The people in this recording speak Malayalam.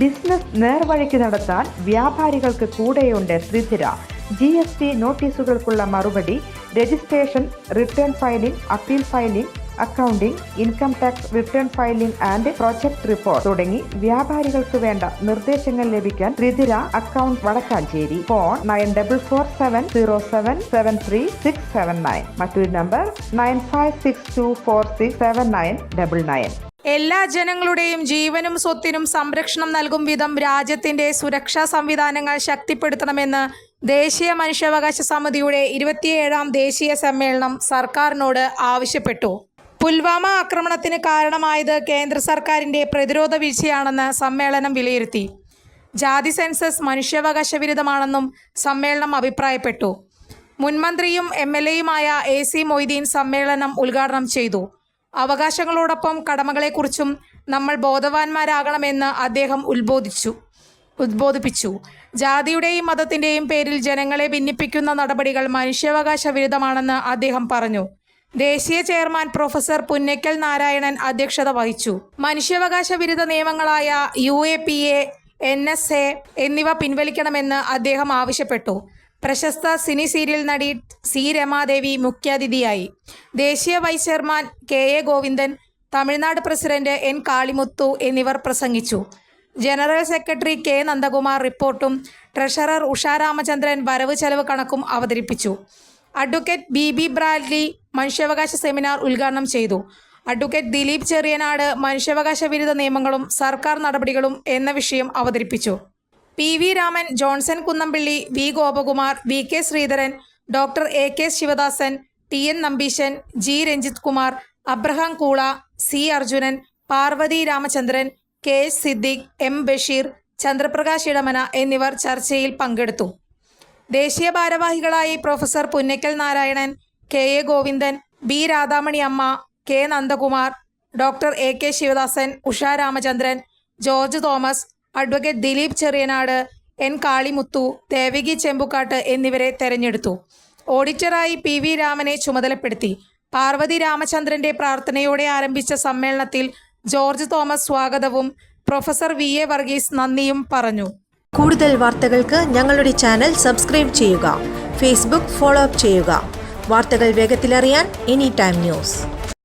ബിസിനസ് നേർവഴിക്ക് നടത്താൻ വ്യാപാരികൾക്ക് കൂടെയുണ്ട് ശ്രീധര. GST നോട്ടീസുകൾക്കുള്ള മറുപടി, registration, return filing, appeal filing, accounting, income tax return filing and project report തുടങ്ങി വ്യാപാരികൾക്ക് വേണ്ട നിർദ്ദേശങ്ങൾ ലഭിക്കാൻ ശ്രീധര അക്കൗണ്ട് വടക്കാഞ്ചേരി. ഫോൺ 9447077369. മറ്റൊരു നമ്പർ 9562467999. എല്ലാ ജനങ്ങളുടെയും ജീവനും സ്വത്തിനും സംരക്ഷണം നൽകും വിധം രാജ്യത്തിന്റെ സുരക്ഷാ സംവിധാനങ്ങൾ ശക്തിപ്പെടുത്തണമെന്ന് ദേശീയ മനുഷ്യാവകാശ സമിതിയുടെ 27ാം ദേശീയ സമ്മേളനം സർക്കാരിനോട് ആവശ്യപ്പെട്ടു. പുൽവാമ ആക്രമണത്തിന് കാരണമായത് കേന്ദ്ര സർക്കാരിന്റെ പ്രതിരോധ വീഴ്ചയാണെന്ന് സമ്മേളനം വിലയിരുത്തി. ജാതി സെൻസസ് മനുഷ്യാവകാശ വിരുദ്ധമാണെന്നും സമ്മേളനം അഭിപ്രായപ്പെട്ടു. മുൻമന്ത്രിയും MLAയുമായ AC മൊയ്തീൻ സമ്മേളനം ഉദ്ഘാടനം ചെയ്തു. അവകാശങ്ങളോടൊപ്പം കടമകളെക്കുറിച്ചും നമ്മൾ ബോധവാന്മാരാകണമെന്ന് അദ്ദേഹം ഉദ്ബോധിപ്പിച്ചു. ജാതിയുടെയും മതത്തിന്റെയും പേരിൽ ജനങ്ങളെ ഭിന്നിപ്പിക്കുന്ന നടപടികൾ മനുഷ്യാവകാശ വിരുദ്ധമാണെന്ന് അദ്ദേഹം പറഞ്ഞു. ദേശീയ ചെയർമാൻ പ്രൊഫസർ പുന്നക്കൽ നാരായണൻ അധ്യക്ഷത വഹിച്ചു. മനുഷ്യാവകാശ വിരുദ്ധ നിയമങ്ങളായ UAPA, NSA എന്നിവ പിൻവലിക്കണമെന്ന് അദ്ദേഹം ആവശ്യപ്പെട്ടു. പ്രശസ്ത സിനി സീരിയൽ നടി C. രമാദേവി മുഖ്യാതിഥിയായി. ദേശീയ vice chairman KA Govindan, Tamil Nadu president N. Kalimuthu എന്നിവർ പ്രസംഗിച്ചു. General secretary K. നന്ദകുമാർ റിപ്പോർട്ടും ട്രഷറർ ഉഷ രാമചന്ദ്രൻ വരവ് ചെലവ് കണക്കും അവതരിപ്പിച്ചു. അഡ്വക്കേറ്റ് BB ബ്രാഡ്ലി മനുഷ്യാവകാശ സെമിനാർ ഉദ്ഘാടനം ചെയ്തു. അഡ്വക്കേറ്റ് ദിലീപ് ചെറിയനാട് മനുഷ്യാവകാശ വിരുദ്ധ നിയമങ്ങളും സർക്കാർ നടപടികളും എന്ന വിഷയം അവതരിപ്പിച്ചു. PV Raman, Johnson Kunnampally, V. Gopakumar, VK Sreedharan, doctor AK Sivadasan, TN Nambeesan, G. Ranjith Kumar, Abraham Koola, C. Arjunan, Parvathy Ramachandran, KH Siddique, M. Basheer, Chandraprakash Edamana എന്നിവർ ചർച്ചയിൽ പങ്കെടുത്തു. ദേശീയ ഭാരവാഹികളായി professor Punnakkal Narayanan, KA Govindan, B. Radhamani Amma, K. Nandakumar, doctor AK Sivadasan, Usha Ramachandran, George Thomas, advocate Dileep Cheriyanad, N. Kalimuthu, Devaki Chembukkattu എന്നിവരെ തെരഞ്ഞെടുത്തു. ഓഡിറ്ററായി PV രാമനെ ചുമതലപ്പെടുത്തി. പാർവതി രാമചന്ദ്രന്റെ പ്രാർത്ഥനയോടെ ആരംഭിച്ച സമ്മേളനത്തിൽ ജോർജ് തോമസ് സ്വാഗതവും പ്രൊഫസർ VA വർഗീസ് നന്ദിയും പറഞ്ഞു. കൂടുതൽ വാർത്തകൾക്ക് ഞങ്ങളുടെ ചാനൽ സബ്സ്ക്രൈബ് ചെയ്യുക. ഫേസ്ബുക്ക് ഫോളോ അപ്പ് ചെയ്യുക. വാർത്തകൾ വേഗത്തിലറിയാൻ Anytime News.